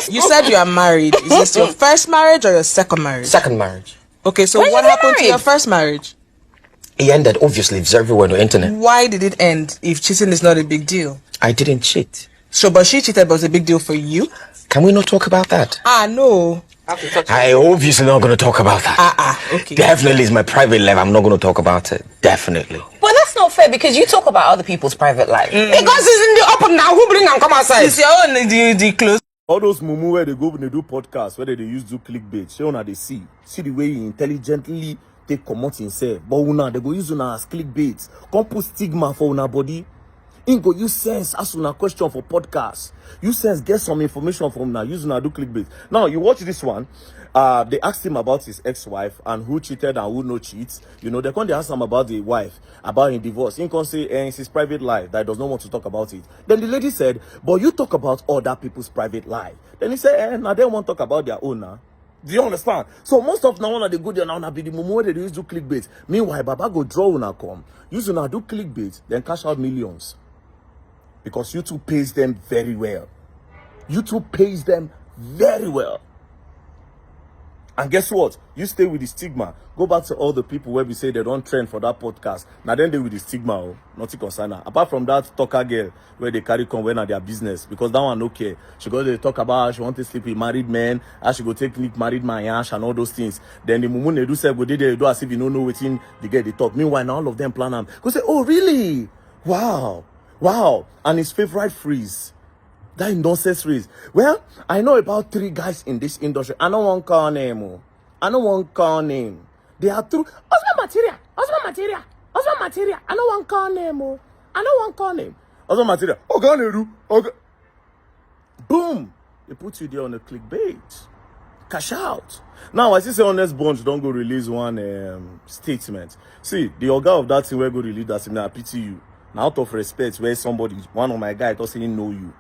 You said you are married. Is this your first marriage or your second marriage? Second marriage. Okay, so what happened to your first marriage? It ended, obviously. It's everywhere on the internet. Why did it end if cheating is not a big deal? I didn't cheat. So, but she cheated, but it was a big deal for you? Can we not talk about that? No. I obviously not going to talk about that. Okay. Definitely is my private life. I'm not going to talk about it. Definitely. But that's not fair because you talk about other people's private life. Because it's in the up and down. Who bring and come outside? It's your own the close. All those mumu where they go when they do podcasts, where they use do clickbait, show now they see the way he intelligently take commot himself. But una they go use una as clickbait. Come put stigma for una body. In go use sense ask una question for podcast. Use sense get some information from now. Use una do clickbait. Now you watch this one. They asked him about his ex-wife and who cheated and who no cheats. You know, they ask him about the wife, about his divorce. He can say it's his private life that he does not want to talk about it. Then the lady said, but you talk about other people's private life. Then he said, now they won't talk about their own now. Do you understand? So most of now they go there now be the mumu where they use do clickbait. Meanwhile, Baba go draw una come. Use una do clickbait, then cash out millions. Because YouTube pays them very well. YouTube pays them very well. And guess what? You stay with the stigma. Go back to all the people where we say they don't trend for that podcast. Now then they with the stigma, nothing concern her. Apart from that talker girl where they carry come when at their business. Because that one okay. She go to talk about how she want to sleep with married men, how she go take married man yash and all those things. Then the mumu they do say go they do as if you don't know within the girl they talk. Meanwhile, now all of them plan them. Go say, oh really? Wow. And his favorite phrase. That nonsense phrase. Well, I know about 3 guys in this industry. I don't want call name. They are true. Husband material. I don't want call name. Husband material. Okay. Boom. They put you there on a clickbait. Cash out. Now, I see say Honest Bunch don't go release one statement. See, the organ of that thing will go release that thing. I pity you. Now, out of respect, where somebody, one of my guys, doesn't know you.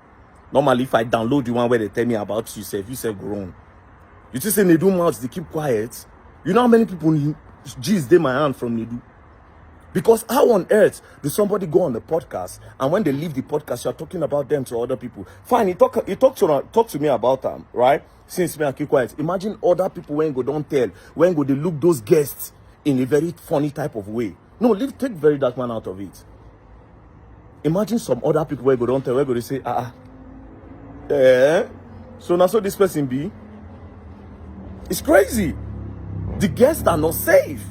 Normally, if I download the one where they tell me about you, if you say grown, you just say Nedu mouths, they keep quiet. You know how many people G's they my hand from Nedu? Because how on earth do somebody go on the podcast and when they leave the podcast, you're talking about them to other people? Fine, he talk to me about them, right? Since me I keep quiet. Imagine other people when go don't tell, when go they look those guests in a very funny type of way. No, take very dark man out of it. Imagine some other people where go don't tell, where go they say, so now so this person be. It's crazy. The guests are not safe.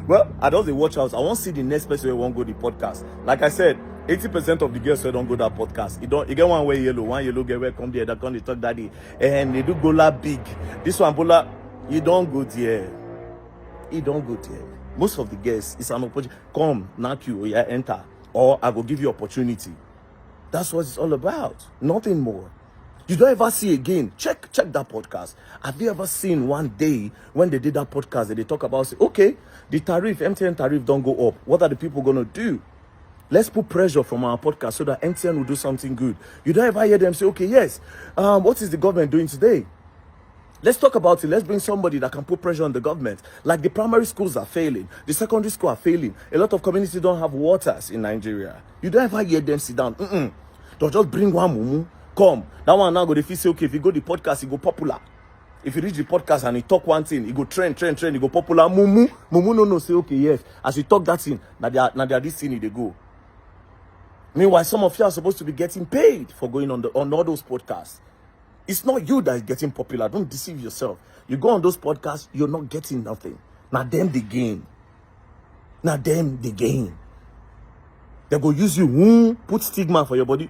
Well, I don't watch out. I won't see the next person who won't go the podcast. Like I said, 80% of the girls who don't go that podcast. You get one yellow get where come there, that come they talk daddy. And they do go la big. This one bola, you don't go there. Most of the guests is an opportunity. Come, knock you, yeah, enter. Or I will give you opportunity. That's what it's all about. Nothing more. You don't ever see again. Check that podcast. Have you ever seen one day when they did that podcast that they talk about, say, okay, the MTN tariff don't go up. What are the people going to do? Let's put pressure from our podcast so that MTN will do something good. You don't ever hear them say, okay, yes, what is the government doing today? Let's talk about it. Let's bring somebody that can put pressure on the government. Like the primary schools are failing. The secondary schools are failing. A lot of communities don't have waters in Nigeria. You don't ever hear them sit down. They'll just bring one mumu. Come. That one now go to say, okay, if you go the podcast, it go popular. If you reach the podcast and you talk one thing, it go trend, it go popular. Mumu no say, okay, yes. As you talk that thing, now they are this thing, they go. Meanwhile, some of you are supposed to be getting paid for going on all those podcasts. It's not you that is getting popular. Don't deceive yourself. You go on those podcasts, you're not getting nothing. Now them the game. They go use you, put stigma for your body.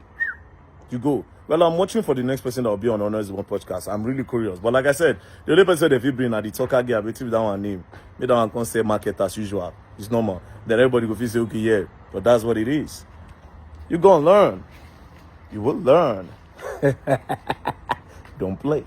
You go. Well, I'm watching for the next person that will be on Honors One podcast. I'm really curious. But like I said, the only person that if bring at the talker guy, with that one name, me that one can say market as usual. It's normal. Then everybody go feel say, okay, yeah. But that's what it is. You go and learn. You will learn. Don't play.